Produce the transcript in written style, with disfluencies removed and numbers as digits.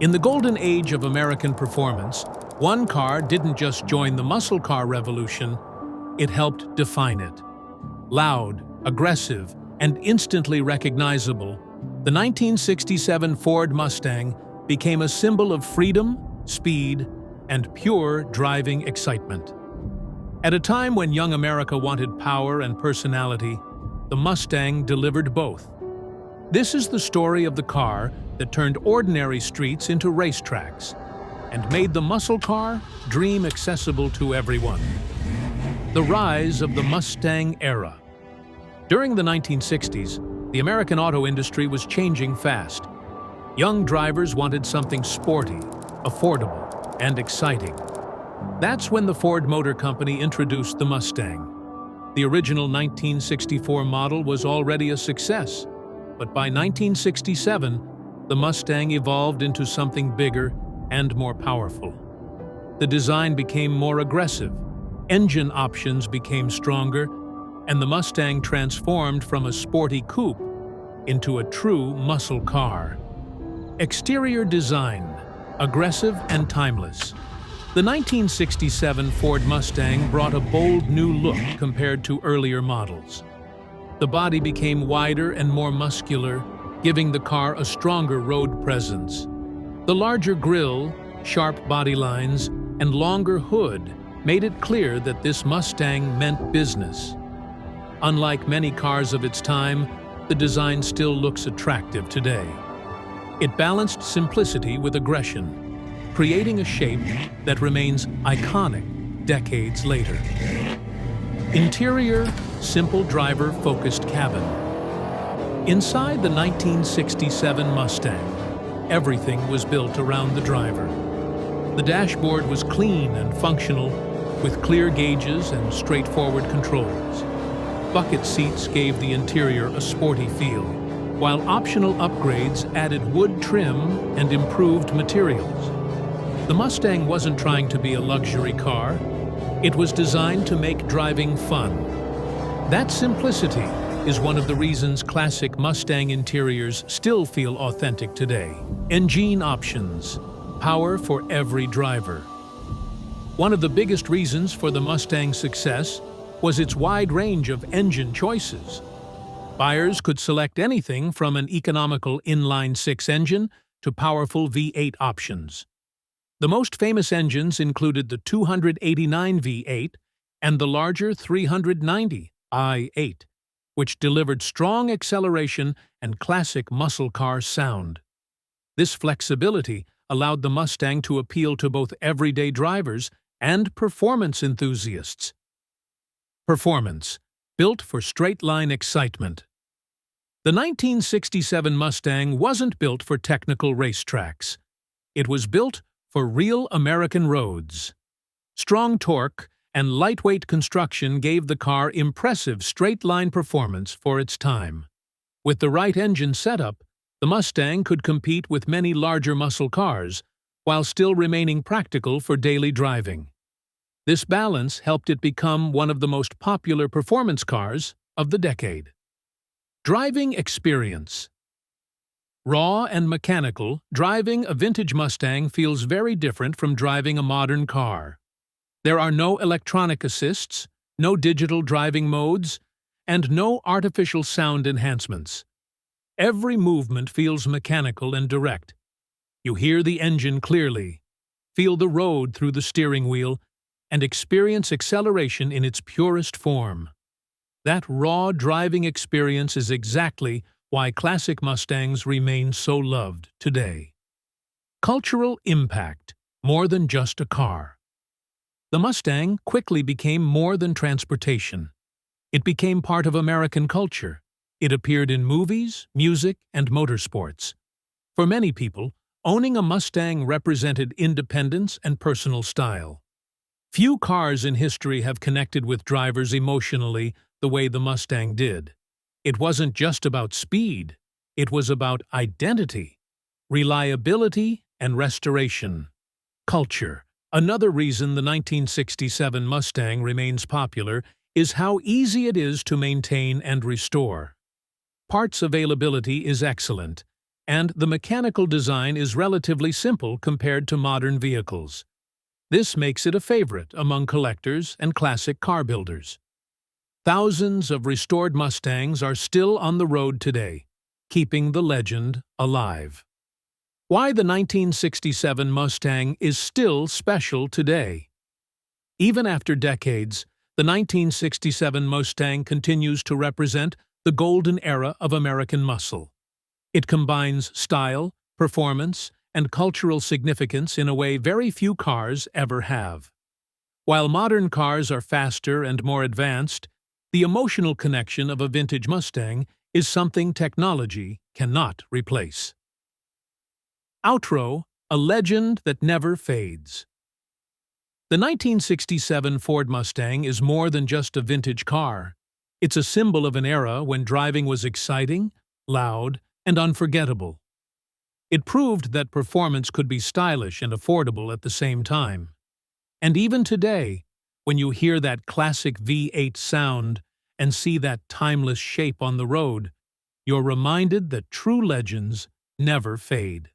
In the golden age of American performance, one car didn't just join the muscle car revolution, it helped define it. Loud, aggressive, and instantly recognizable, the 1967 Ford Mustang became a symbol of freedom, speed, and pure driving excitement. At a time when young America wanted power and personality, the Mustang delivered both. This is the story of the car that turned ordinary streets into racetracks and made the muscle car dream accessible to everyone. The rise of the Mustang era. During the 1960s, the American auto industry was changing fast. Young drivers wanted something sporty, affordable, and exciting. That's when the Ford Motor Company introduced the Mustang. The original 1964 model was already a success, but by 1967, the Mustang evolved into something bigger and more powerful. The design became more aggressive, engine options became stronger, and the Mustang transformed from a sporty coupe into a true muscle car. Exterior design, aggressive and timeless. The 1967 Ford Mustang brought a bold new look compared to earlier models. The body became wider and more muscular, giving the car a stronger road presence. The larger grille, sharp body lines, and longer hood made it clear that this Mustang meant business. Unlike many cars of its time, the design still looks attractive today. It balanced simplicity with aggression, creating a shape that remains iconic decades later. Interior, simple driver-focused cabin. Inside the 1967 Mustang, everything was built around the driver. The dashboard was clean and functional, with clear gauges and straightforward controls. Bucket seats gave the interior a sporty feel, while optional upgrades added wood trim and improved materials. The Mustang wasn't trying to be a luxury car. It was designed to make driving fun. That simplicity is one of the reasons classic Mustang interiors still feel authentic today. Engine options, power for every driver. One of the biggest reasons for the Mustang's success was its wide range of engine choices. Buyers could select anything from an economical inline-six engine to powerful V8 options. The most famous engines included the 289 V8 and the larger 390 i8, which delivered strong acceleration and classic muscle car sound. This flexibility allowed the Mustang to appeal to both everyday drivers and performance enthusiasts. Performance, built for straight-line excitement. The 1967 Mustang wasn't built for technical racetracks. It was built for real American roads. Strong torque and lightweight construction gave the car impressive straight-line performance for its time. With the right engine setup, the Mustang could compete with many larger muscle cars, while still remaining practical for daily driving. This balance helped it become one of the most popular performance cars of the decade. Driving experience. Raw and mechanical, driving a vintage Mustang feels very different from driving a modern car. There are no electronic assists, no digital driving modes, and no artificial sound enhancements. Every movement feels mechanical and direct. You hear the engine clearly, feel the road through the steering wheel, and experience acceleration in its purest form. That raw driving experience is exactly why classic Mustangs remain so loved today. Cultural impact, more than just a car. The Mustang quickly became more than transportation. It became part of American culture. It appeared in movies, music, and motorsports. For many people, owning a Mustang represented independence and personal style. Few cars in history have connected with drivers emotionally the way the Mustang did. It wasn't just about speed, it was about identity, reliability, and restoration. Culture. Another reason the 1967 Mustang remains popular is how easy it is to maintain and restore. Parts availability is excellent, and the mechanical design is relatively simple compared to modern vehicles. This makes it a favorite among collectors and classic car builders. Thousands of restored Mustangs are still on the road today, keeping the legend alive. Why the 1967 Mustang is still special today. Even after decades, the 1967 Mustang continues to represent the golden era of American muscle. It combines style, performance, and cultural significance in a way very few cars ever have. While modern cars are faster and more advanced, the emotional connection of a vintage Mustang is something technology cannot replace. Outro, a legend that never fades. The 1967 Ford Mustang is more than just a vintage car. It's a symbol of an era when driving was exciting, loud, and unforgettable. It proved that performance could be stylish and affordable at the same time. And even today, when you hear that classic V8 sound and see that timeless shape on the road, you're reminded that true legends never fade.